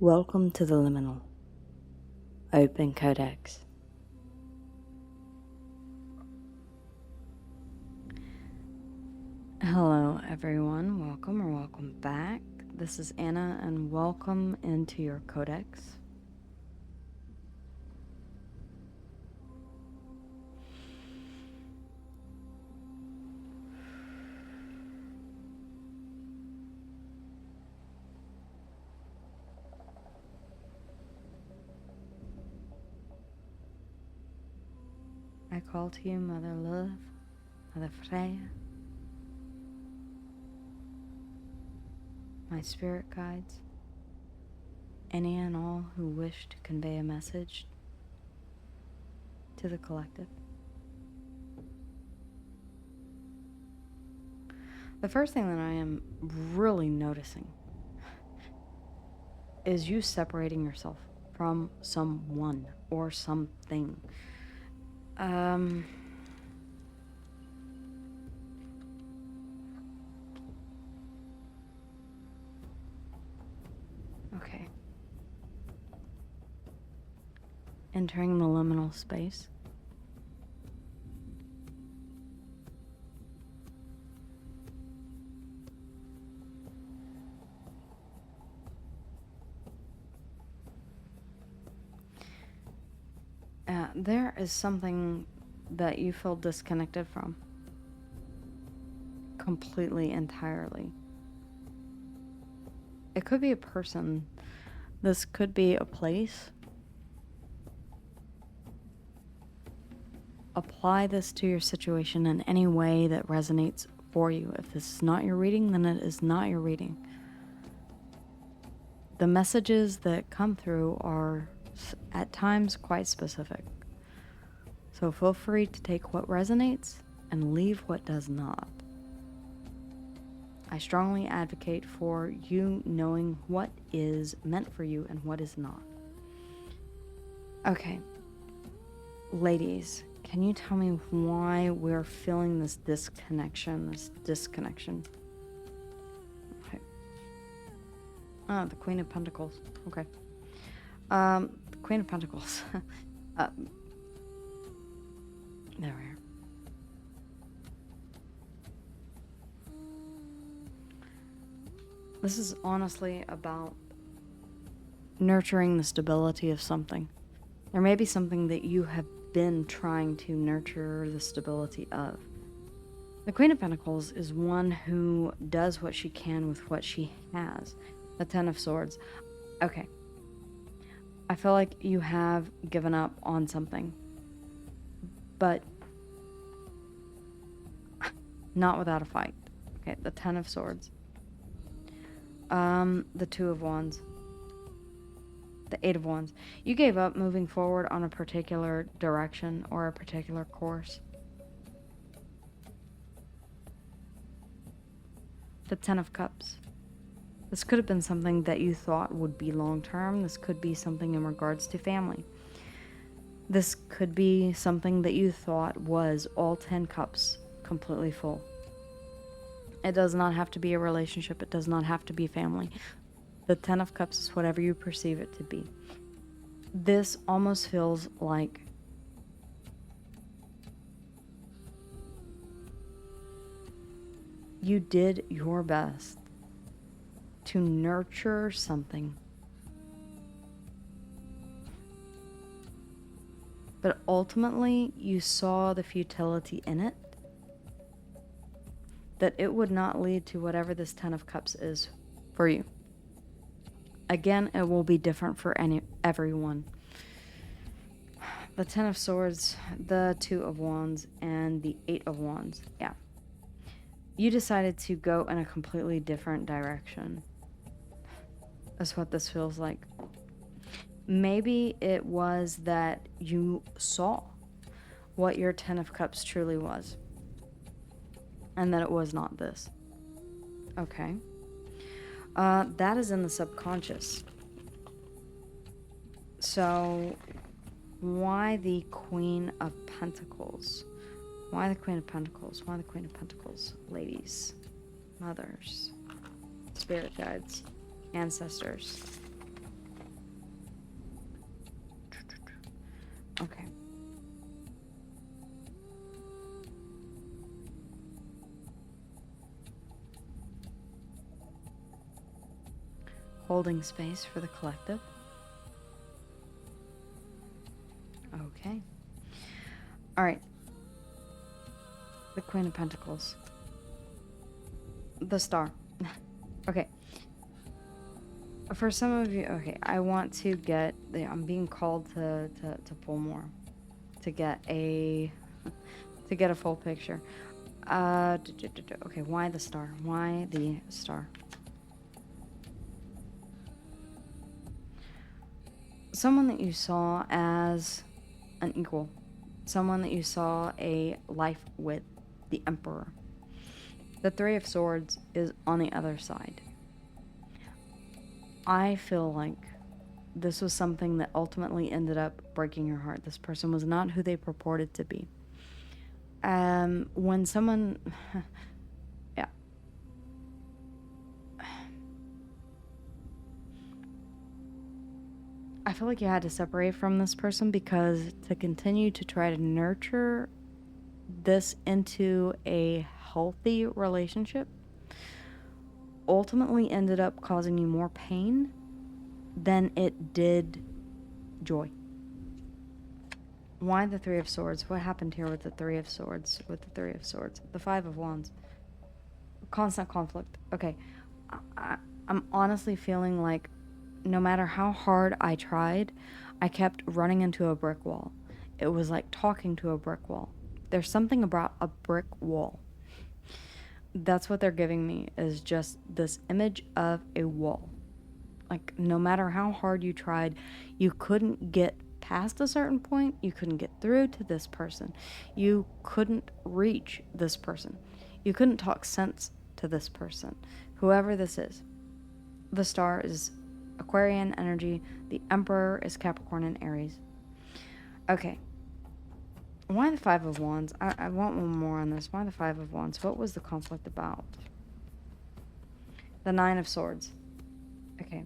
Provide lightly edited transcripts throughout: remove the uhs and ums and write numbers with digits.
Welcome to the Liminal. Open Codex. Hello everyone, welcome or welcome back. This is Anna and welcome into your Codex. I call to you, Mother Lilith, Mother Freya, my spirit guides, any and all who wish to convey a message to the collective. The first thing that I am really noticing is you separating yourself from someone or something. Okay. Entering the liminal space. There is something that you feel disconnected from. Completely, entirely. It could be a person. This could be a place. Apply this to your situation in any way that resonates for you. If this is not your reading, then it is not your reading. The messages that come through are at times quite specific. So feel free to take what resonates and leave what does not. I strongly advocate for you knowing what is meant for you and what is not. Okay. Ladies, can you tell me why we're feeling this disconnection? Okay. Ah, the Queen of Pentacles. Okay. The Queen of Pentacles. There we are. This is honestly about nurturing the stability of something. There may be something that you have been trying to nurture the stability of. The Queen of Pentacles is one who does what she can with what she has. The Ten of Swords. Okay. I feel like you have given up on something. But not without a fight. Okay, the Ten of Swords. The Two of Wands. The Eight of Wands. You gave up moving forward on a particular direction or a particular course. The Ten of Cups. This could have been something that you thought would be long-term. This could be something in regards to family. This could be something that you thought was all 10 cups completely full. It does not have to be a relationship. It does not have to be family. The Ten of Cups is whatever you perceive it to be. This almost feels like you did your best to nurture something, but ultimately you saw the futility in it, that it would not lead to whatever this Ten of Cups is for you. Again, it will be different for everyone. The Ten of Swords, the Two of Wands, and the Eight of Wands. Yeah. You decided to go in a completely different direction. That's what this feels like. Maybe it was that you saw what your Ten of Cups truly was, and that it was not this. Okay. That is in the subconscious. So, why the Queen of Pentacles? Why the Queen of Pentacles? Why the Queen of Pentacles? Ladies, mothers, spirit guides, ancestors. Okay. Holding space for the collective. Okay. Alright. The Queen of Pentacles. The Star. Okay. For some of you, okay, I want to get, I'm being called to pull more. To get a full picture. Okay, why the Star? Why the Star? Someone that you saw as an equal. Someone that you saw a life with. The Emperor. The Three of Swords is on the other side. I feel like this was something that ultimately ended up breaking your heart. This person was not who they purported to be. When someone... yeah. I feel like you had to separate from this person because to continue to try to nurture this into a healthy relationship ultimately ended up causing you more pain than it did joy. Why the Three of Swords? What happened here with the Three of Swords? With the Three of Swords. The Five of Wands. Constant conflict. Okay. I'm honestly feeling like no matter how hard I tried, I kept running into a brick wall. It was like talking to a brick wall. There's something about a brick wall. That's what they're giving me, is just this image of a wall. Like, no matter how hard you tried, you couldn't get past a certain point. You couldn't get through to this person. You couldn't reach this person. You couldn't talk sense to this person. Whoever this is. The Star is Aquarian energy. The Emperor is Capricorn and Aries. Okay. Why the Five of Wands? I want one more on this. Why the Five of Wands? What was the conflict about? The Nine of Swords. Okay.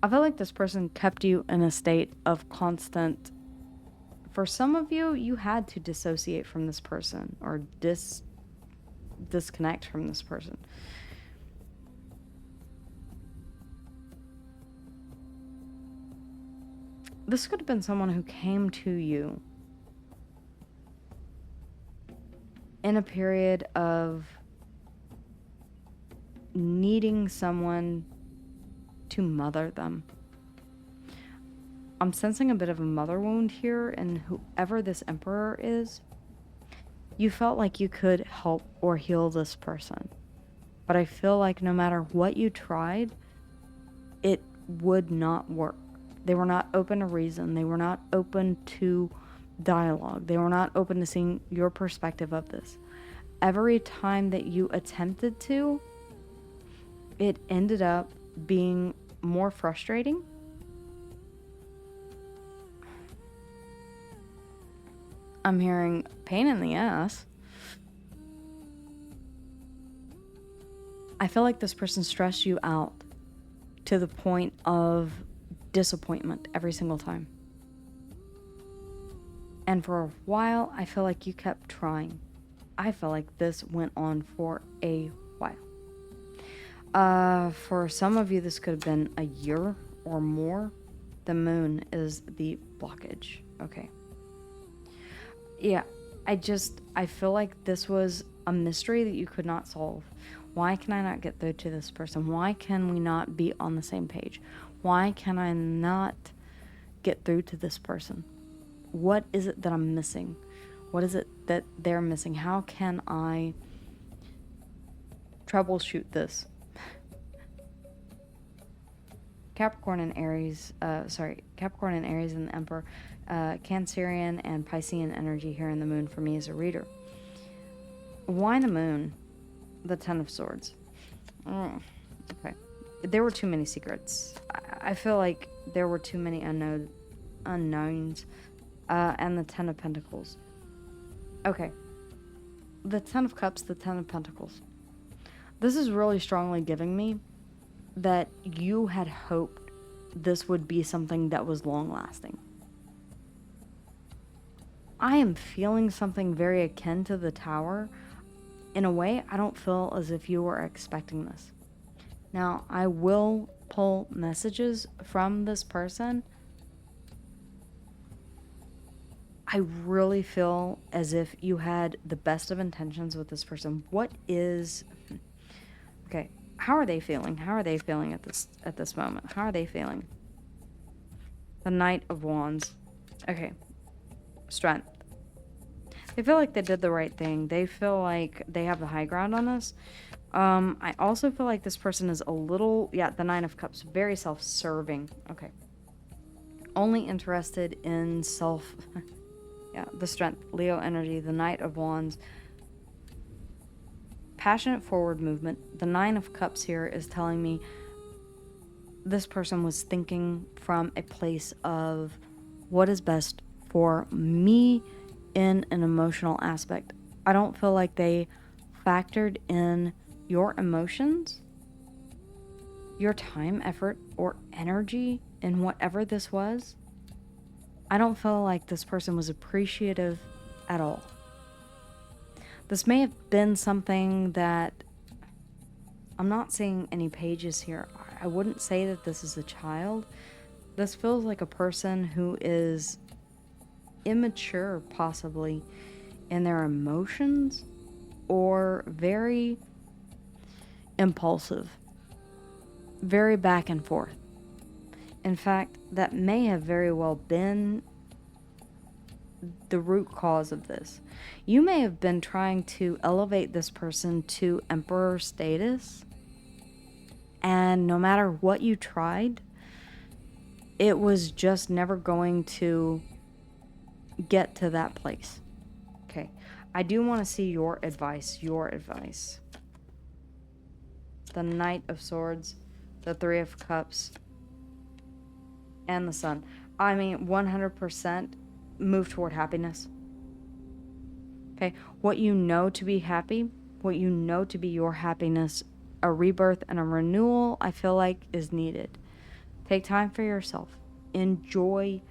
I feel like this person kept you in a state of constant... For some of you, you had to dissociate from this person. Or disconnect from this person. This could have been someone who came to you in a period of needing someone to mother them. I'm sensing a bit of a mother wound here, and whoever this Emperor is, you felt like you could help or heal this person. But I feel like no matter what you tried, it would not work. They were not open to reason. They were not open to dialogue. They were not open to seeing your perspective of this. Every time that you attempted to, it ended up being more frustrating. I'm hearing pain in the ass. I feel like this person stressed you out to the point of disappointment every single time. And for a while, I feel like you kept trying. I feel like this went on for a while. For some of you, this could have been a year or more. The Moon is the blockage. Okay. Yeah, I feel like this was a mystery that you could not solve. Why can I not get through to this person? Why can we not be on the same page? Why can I not get through to this person? What is it that I'm missing? What is it that they're missing? How can I troubleshoot this? Capricorn and Aries and the Emperor, Cancerian and Piscean energy here in the Moon for me as a reader. Why the Moon? The Ten of Swords. Okay. There were too many secrets. I feel like there were too many unknowns. And the Ten of Pentacles. Okay. The Ten of Cups, the Ten of Pentacles. This is really strongly giving me that you had hoped this would be something that was long-lasting. I am feeling something very akin to the Tower. In a way, I don't feel as if you were expecting this. Now, I will pull messages from this person. I really feel as if you had the best of intentions with this person. What is... Okay, how are they feeling? How are they feeling at this moment? How are they feeling? The Knight of Wands. Okay. Strength. They feel like they did the right thing. They feel like they have the high ground on this. I also feel like this person is a little... Yeah, the Nine of Cups. Very self-serving. Okay. Only interested in self... Yeah, the Strength. Leo energy. The Knight of Wands. Passionate forward movement. The Nine of Cups here is telling me this person was thinking from a place of what is best for me in an emotional aspect. I don't feel like they factored in your emotions, your time, effort, or energy in whatever this was. I don't feel like this person was appreciative at all. This may have been something that... I'm not seeing any pages here. I wouldn't say that this is a child. This feels like a person who is immature, possibly, in their emotions, or very impulsive, very back and forth. In fact, that may have very well been the root cause of this. You may have been trying to elevate this person to emperor status, and no matter what you tried, it was just never going to get to that place. Okay, I do want to see your advice. The Knight of Swords, the Three of Cups, and the Sun. I mean, 100% move toward happiness. Okay, what you know to be happy, what you know to be your happiness, a rebirth and a renewal, I feel like is needed. Take time for yourself. Enjoy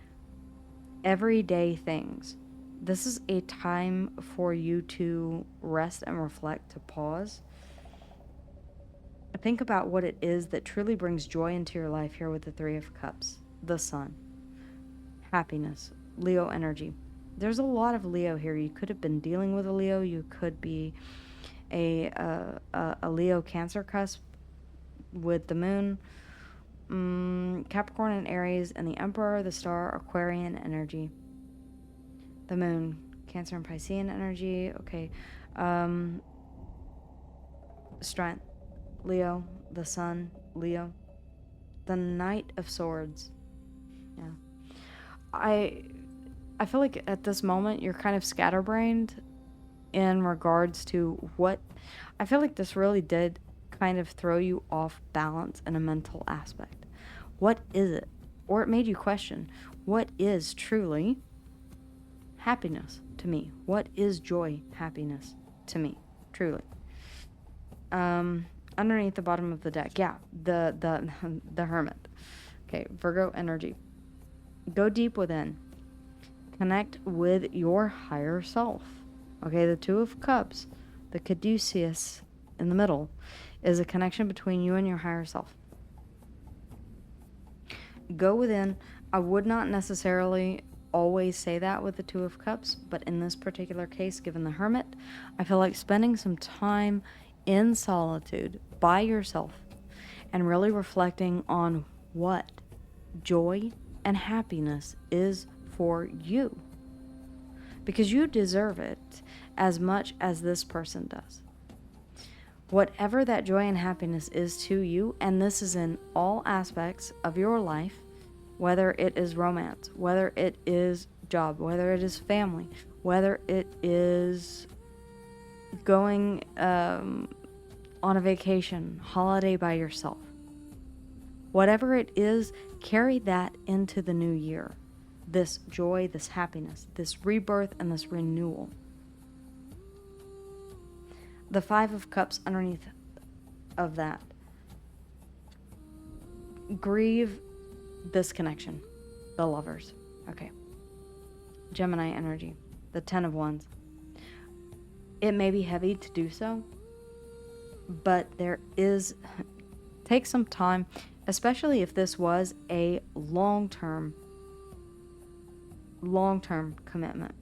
everyday things. This is a time for you to rest and reflect, to pause. Think about what it is that truly brings joy into your life here with the Three of Cups, the Sun, happiness, Leo energy. There's a lot of Leo here. You could have been dealing with a Leo. You could be a Leo Cancer cusp with the Moon, Capricorn and Aries, and the Emperor, the Star, Aquarian energy. The Moon, Cancer and Piscean energy. Okay. Strength, Leo, the Sun, Leo. The Knight of Swords. Yeah. I feel like at this moment you're kind of scatterbrained in regards to what... I feel like this really did kind of throw you off balance in a mental aspect. What is it? Or it made you question, what is truly happiness to me? What is joy, happiness to me? Truly. Underneath the bottom of the deck, yeah, the Hermit. Okay, Virgo energy. Go deep within. Connect with your higher self. Okay, the Two of Cups, the caduceus in the middle, is a connection between you and your higher self. Go within. I would not necessarily always say that with the Two of Cups, but in this particular case, given the Hermit, I feel like spending some time in solitude by yourself and really reflecting on what joy and happiness is for you, because you deserve it as much as this person does. Whatever that joy and happiness is to you, and this is in all aspects of your life, whether it is romance, whether it is job, whether it is family, whether it is going on a vacation, holiday by yourself. Whatever it is, carry that into the new year. This joy, this happiness, this rebirth, and this renewal. The Five of Cups underneath of that. Grieve this connection. The Lovers. Okay. Gemini energy. the Ten of Wands. It may be heavy to do so, but take some time, especially if this was a long-term commitment.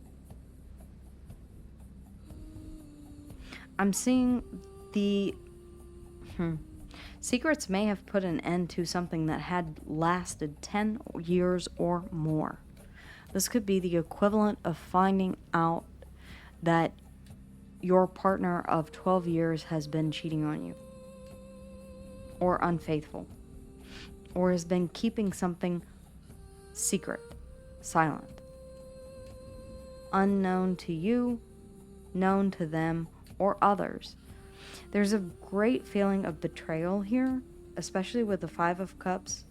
I'm seeing the secrets may have put an end to something that had lasted 10 years or more. This could be the equivalent of finding out that your partner of 12 years has been cheating on you, or unfaithful, or has been keeping something secret, silent, unknown to you, known to them, or others. There's a great feeling of betrayal here, especially with the Five of Cups,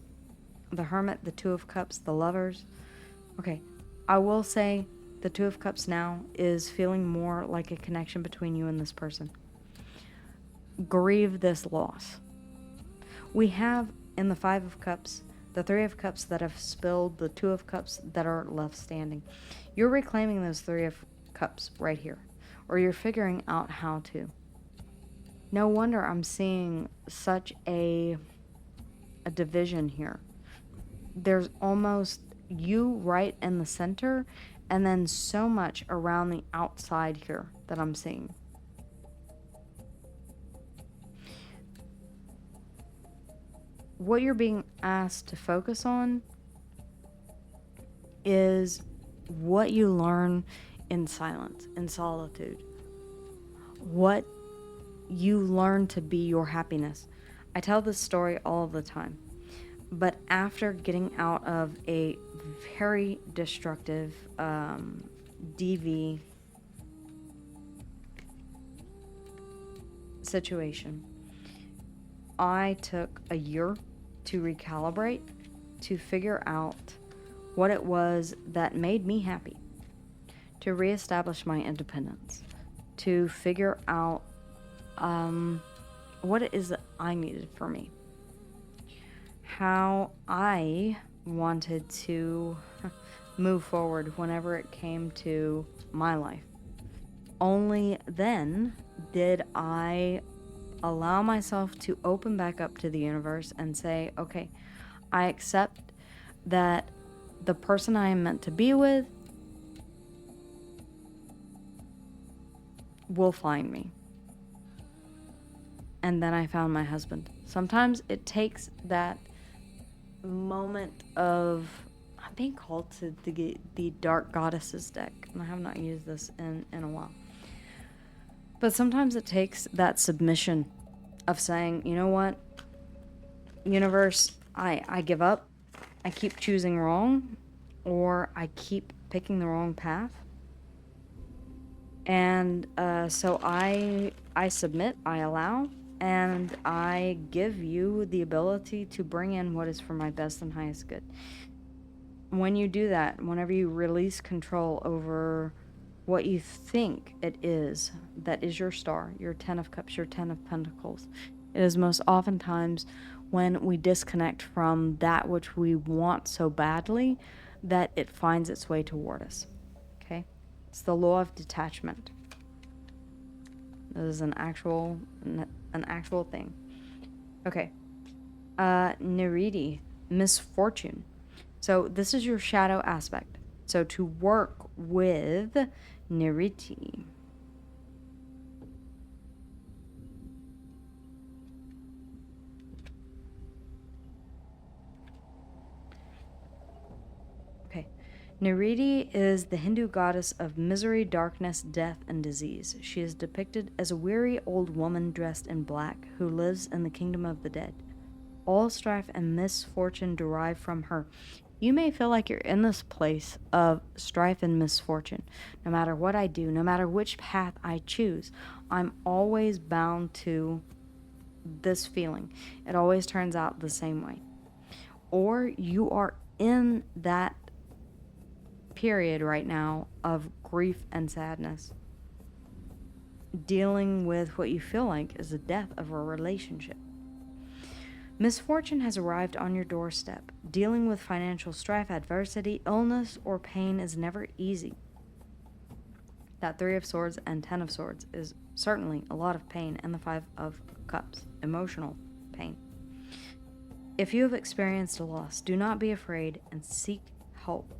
the Hermit, the Two of Cups, the Lovers. Okay, I will say the Two of Cups now is feeling more like a connection between you and this person. Grieve this loss. We have in the Five of Cups, the Three of Cups that have spilled, the Two of Cups that are left standing. You're reclaiming those Three of Cups right here, or you're figuring out how to. No wonder I'm seeing such a division here. There's almost you right in the center, and then so much around the outside here that I'm seeing. What you're being asked to focus on is what you learn in silence, in solitude. What you learn to be your happiness. I tell this story all of the time, but after getting out of a very destructive DV situation, I took a year to recalibrate, to figure out what it was that made me happy, to reestablish my independence, to figure out what it is that I needed for me, how I wanted to move forward whenever it came to my life. Only then did I allow myself to open back up to the universe and say, okay, I accept that the person I am meant to be with will find me. And then I found my husband. Sometimes it takes that moment of... I'm being called to the Dark Goddesses deck, and I have not used this in a while. But sometimes it takes that submission of saying, you know what, universe, I give up. I keep choosing wrong, or I keep picking the wrong path. And so I submit, I allow, and I give you the ability to bring in what is for my best and highest good. When you do that, whenever you release control over what you think it is that is your star, your Ten of Cups, your Ten of Pentacles, it is most oftentimes when we disconnect from that which we want so badly that it finds its way toward us. Okay? It's the law of detachment. This is an actual thing. Okay. Neridi, misfortune. So this is your shadow aspect. So to work with Neriti. Okay. Neriti is the Hindu goddess of misery, darkness, death, and disease. She is depicted as a weary old woman dressed in black who lives in the kingdom of the dead. All strife and misfortune derive from her. You may feel like you're in this place of strife and misfortune. No matter what I do, no matter which path I choose, I'm always bound to this feeling. It always turns out the same way. Or you are in that period right now of grief and sadness, dealing with what you feel like is the death of a relationship. Misfortune has arrived on your doorstep. Dealing with financial strife, adversity, illness, or pain is never easy. That Three of Swords and Ten of Swords is certainly a lot of pain, and the Five of Cups, emotional pain. If you have experienced a loss, do not be afraid and seek help.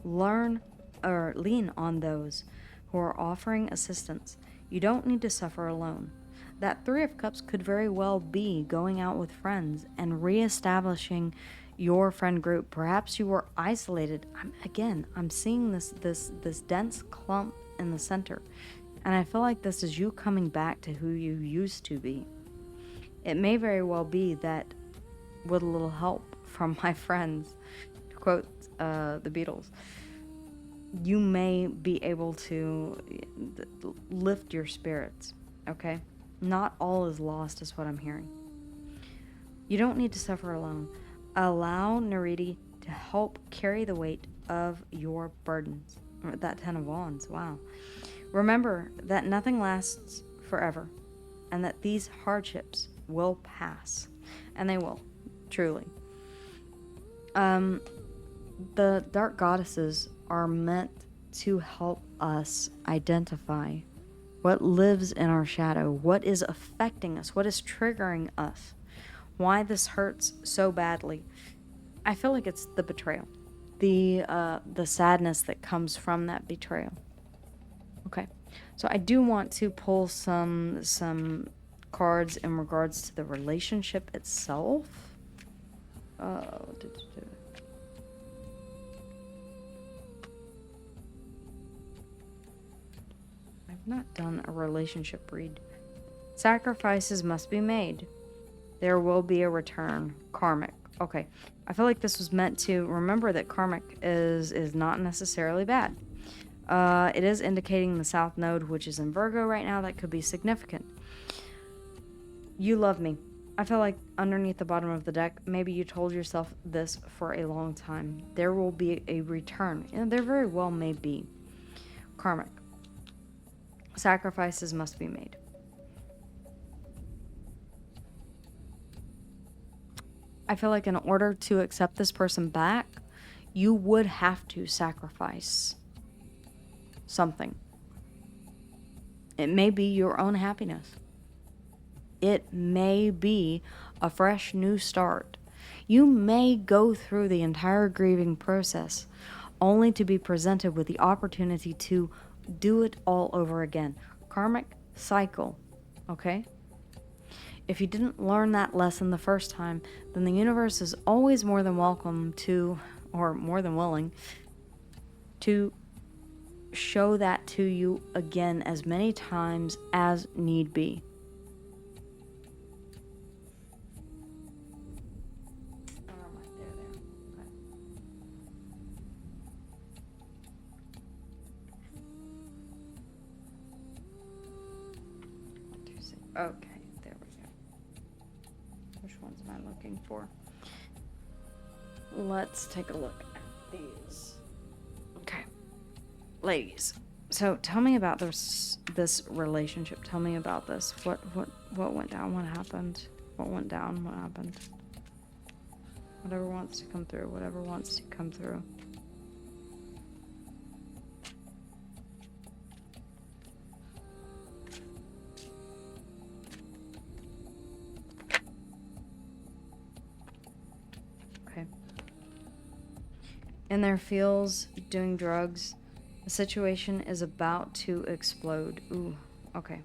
Learn or lean on those who are offering assistance. You don't need to suffer alone. That Three of Cups could very well be going out with friends and reestablishing your friend group. Perhaps you were isolated. I'm seeing this dense clump in the center, and I feel like this is you coming back to who you used to be. It may very well be that with a little help from my friends, to quote the Beatles, you may be able to lift your spirits, okay? Not all is lost is what I'm hearing. You don't need to suffer alone. Allow Nariti to help carry the weight of your burdens. That Ten of Wands, wow. Remember that nothing lasts forever, and that these hardships will pass. And they will, truly. The dark goddesses are meant to help us identify what lives in our shadow, what is affecting us, what is triggering us, why this hurts so badly. I feel like it's the betrayal, the sadness that comes from that betrayal. Okay, so I do want to pull some cards in regards to the relationship itself. I've not done a relationship read. Sacrifices must be made. There will be a return. Karmic. Okay. I feel like this was meant to remember that karmic is not necessarily bad. It is indicating the South Node, which is in Virgo right now. That could be significant. You love me. I feel like underneath the bottom of the deck, maybe you told yourself this for a long time. There will be a return. And there very well may be. Karmic. Sacrifices must be made. I feel like in order to accept this person back, you would have to sacrifice something. It may be your own happiness. It may be a fresh new start. You may go through the entire grieving process only to be presented with the opportunity to do it all over again. Karmic cycle, okay? If you didn't learn that lesson the first time, then the universe is always more than welcome to, or more than willing, to show that to you again as many times as need be. Okay, there we go. Which ones am I looking for? Let's take a look at these. Okay. Ladies, so tell me about this relationship. Tell me about this. What went down? What happened? What went down? What happened? Whatever wants to come through. Whatever wants to come through. In their fields, doing drugs, the situation is about to explode. Ooh, okay.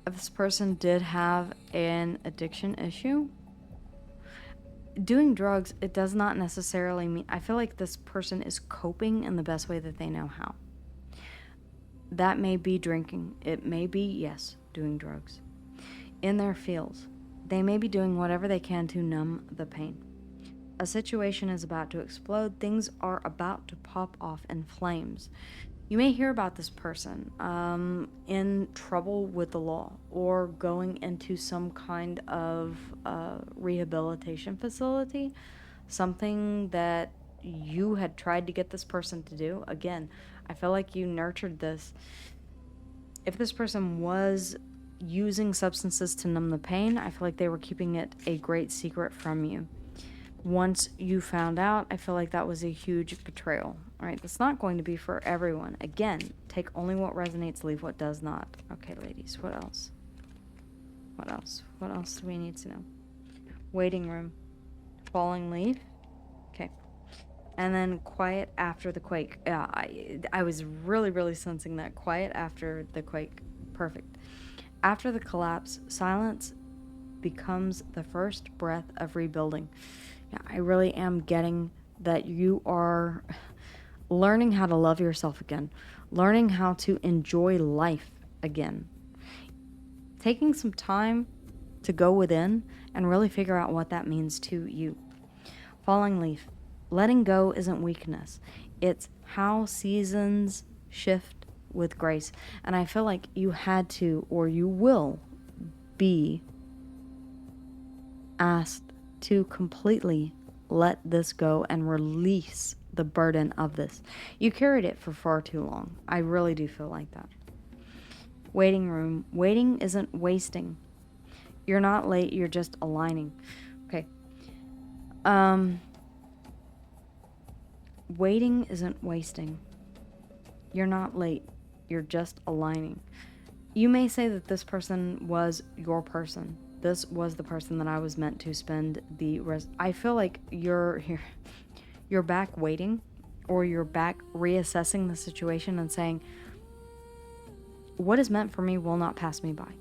If this person did have an addiction issue, doing drugs, it does not necessarily mean... I feel like this person is coping in the best way that they know how. That may be drinking. It may be, yes, doing drugs. In their fields, they may be doing whatever they can to numb the pain. A situation is about to explode. Things are about to pop off in flames. You may hear about this person in trouble with the law or going into some kind of rehabilitation facility, something that you had tried to get this person to do. Again, I feel like you nurtured this. If this person was using substances to numb the pain, I feel like they were keeping it a great secret from you. Once you found out, I feel like that was a huge betrayal. All right, that's not going to be for everyone. Again, take only what resonates, leave what does not. Okay, ladies, what else? What else? What else do we need to know? Waiting room. Falling leaf. Okay. And then quiet after the quake. Yeah, I was really, really sensing that. Quiet after the quake. Perfect. After the collapse, silence becomes the first breath of rebuilding. Yeah, I really am getting that you are learning how to love yourself again, learning how to enjoy life again, taking some time to go within and really figure out what that means to you. Falling leaf. Letting go isn't weakness. It's how seasons shift with grace. And I feel like you had to, or you will be asked to completely let this go and release the burden of this. You carried it for far too long. I really do feel like that. Waiting room. Waiting isn't wasting. You're not late, you're just aligning. Okay. Waiting isn't wasting. You're not late, you're just aligning. You may say that this person was your person. This was the person that I was meant to spend the rest. I feel like you're back waiting, or you're back reassessing the situation and saying, what is meant for me will not pass me by.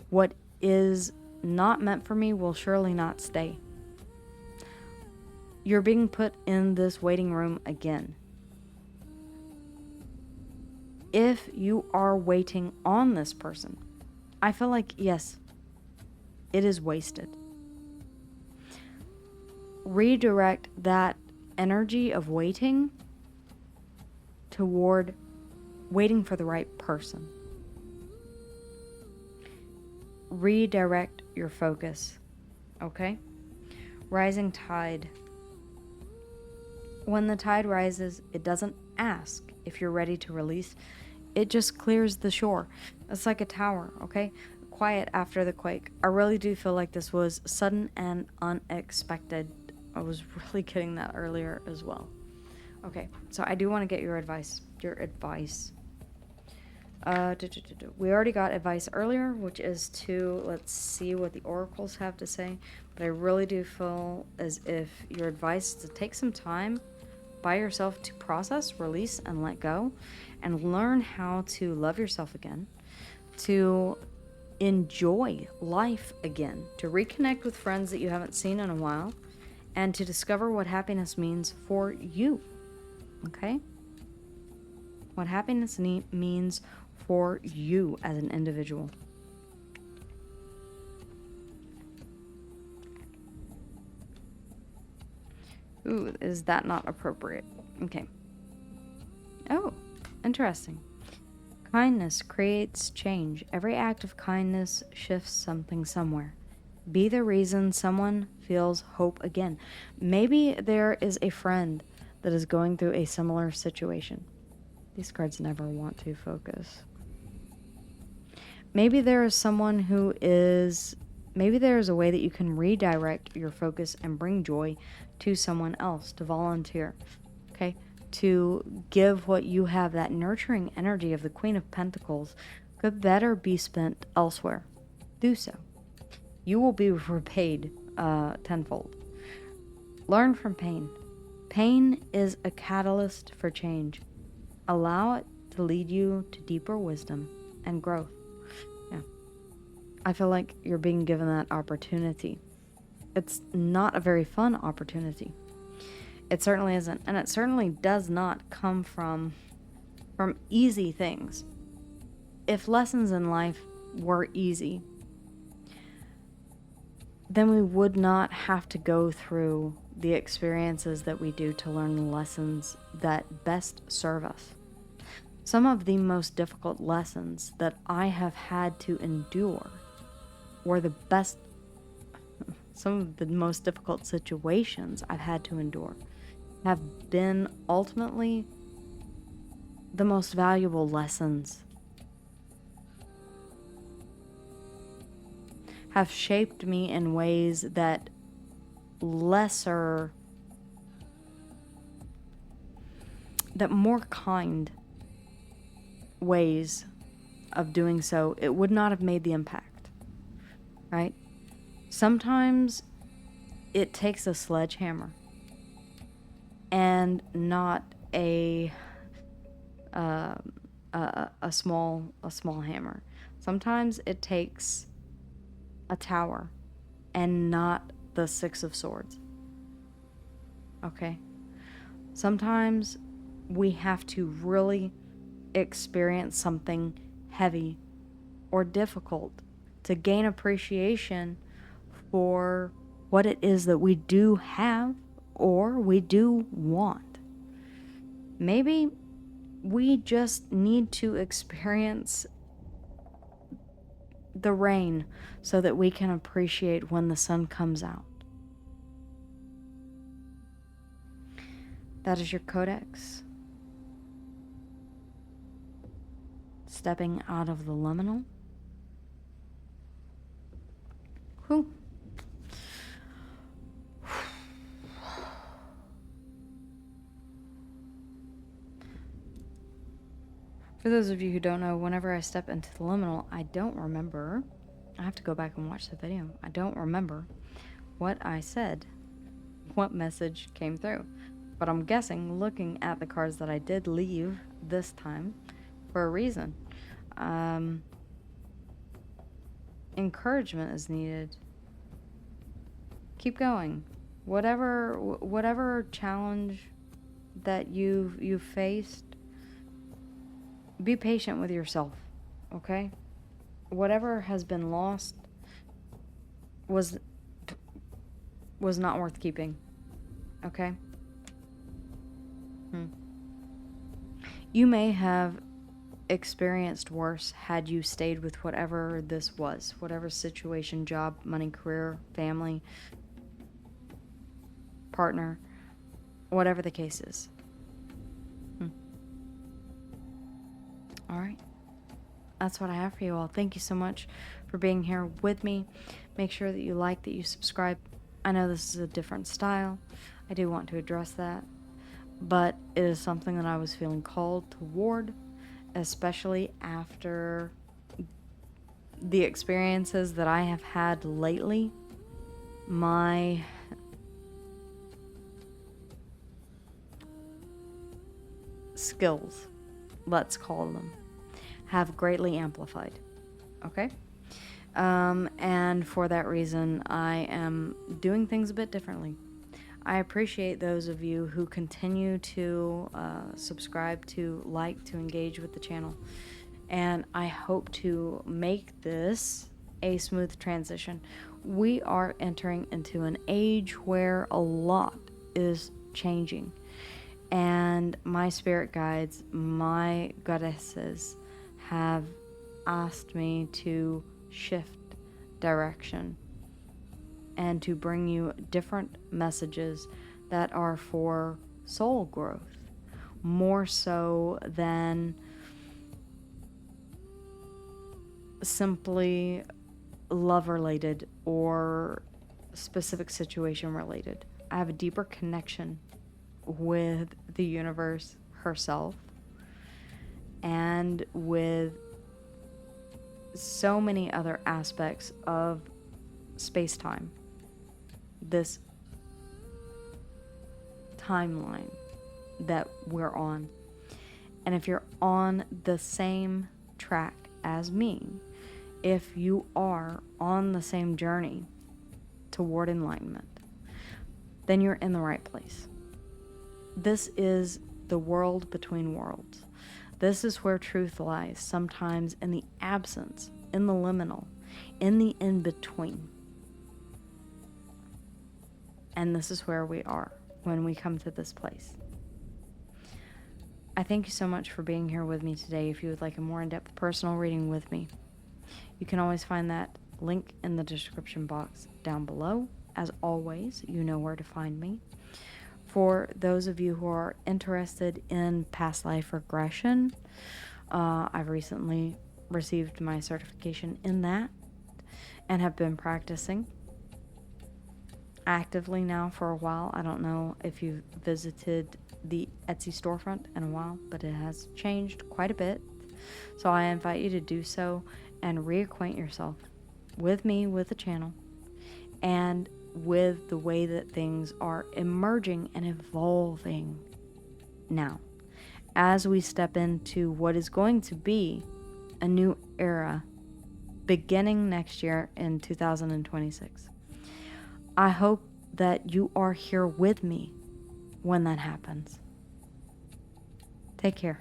What is not meant for me will surely not stay. You're being put in this waiting room again. If you are waiting on this person, I feel like, yes, it is wasted. Redirect that energy of waiting toward waiting for the right person. Redirect your focus, okay? Rising tide. When the tide rises, it doesn't ask if you're ready to release. It just clears the shore. It's like a tower, okay? Quiet after the quake. I really do feel like this was sudden and unexpected. I was really getting that earlier as well. Okay, so I do want to get your advice. We already got advice earlier, which is to, let's see what the oracles have to say. But I really do feel as if your advice is to take some time by yourself to process, release, and let go, and learn how to love yourself again, to enjoy life again, to reconnect with friends that you haven't seen in a while, and to discover what happiness means for you. Okay? What happiness means for you as an individual. Ooh, is that not appropriate? Okay. Oh, interesting. Kindness creates change. Every act of kindness shifts something somewhere. Be the reason someone feels hope again. Maybe there is a friend that is going through a similar situation. These cards never want to focus. Maybe there is someone who is... Maybe there is a way that you can redirect your focus and bring joy to someone else, to volunteer, okay? To give what you have, that nurturing energy of the Queen of Pentacles, could better be spent elsewhere. Do so. You will be repaid tenfold. Learn from pain. Pain is a catalyst for change. Allow it to lead you to deeper wisdom and growth. Yeah. I feel like you're being given that opportunity. It's not a very fun opportunity. It certainly isn't. And it certainly does not come from easy things. If lessons in life were easy, then we would not have to go through the experiences that we do to learn the lessons that best serve us. Some of the most difficult lessons that I have had to endure were the best. Some of the most difficult situations I've had to endure have been ultimately the most valuable lessons, have shaped me in ways that lesser, that more kind ways of doing so, it would not have made the impact, right? Sometimes it takes a sledgehammer and not a small hammer. Sometimes it takes a tower and not the Six of Swords. Okay? Sometimes we have to really experience something heavy or difficult to gain appreciation for what it is that we do have or we do want. Maybe we just need to experience the rain so that we can appreciate when the sun comes out. That is your Codex. Stepping out of the liminal. Whew. For those of you who don't know, whenever I step into the liminal, I don't remember. I have to go back and watch the video. I don't remember what I said, what message came through. But I'm guessing, looking at the cards that I did leave this time, for a reason. Encouragement is needed. Keep going. Whatever challenge that you've faced, be patient with yourself, okay? Whatever has been lost was not worth keeping, okay? You may have experienced worse had you stayed with whatever this was, whatever situation, job, money, career, family, partner, whatever the case is. All right. That's what I have for you all. Thank you so much for being here with me. Make sure that you like, that you subscribe. I know this is a different style. I do want to address that. But it is something that I was feeling called toward, especially after the experiences that I have had lately. My skills, let's call them, have greatly amplified. Okay? And for that reason, I am doing things a bit differently. I appreciate those of you who continue to subscribe, to like, to engage with the channel. And I hope to make this a smooth transition. We are entering into an age where a lot is changing. And my spirit guides, my goddesses, have asked me to shift direction and to bring you different messages that are for soul growth, more so than simply love related or specific situation related. I have a deeper connection with the universe herself and with so many other aspects of space-time, this timeline that we're on. And if you're on the same track as me, if you are on the same journey toward enlightenment, then you're in the right place. This is the world between worlds. This is where truth lies, sometimes in the absence, in the liminal, in the in-between. And this is where we are when we come to this place. I thank you so much for being here with me today. If you would like a more in-depth personal reading with me, you can always find that link in the description box down below. As always, you know where to find me. For those of you who are interested in past life regression, I've recently received my certification in that and have been practicing. actively now for a while. I don't know if you've visited the Etsy storefront in a while, but it has changed quite a bit. So I invite you to do so and reacquaint yourself with me, with the channel, and with the way that things are emerging and evolving now as we step into what is going to be a new era beginning next year in 2026. I hope that you are here with me when that happens. Take care.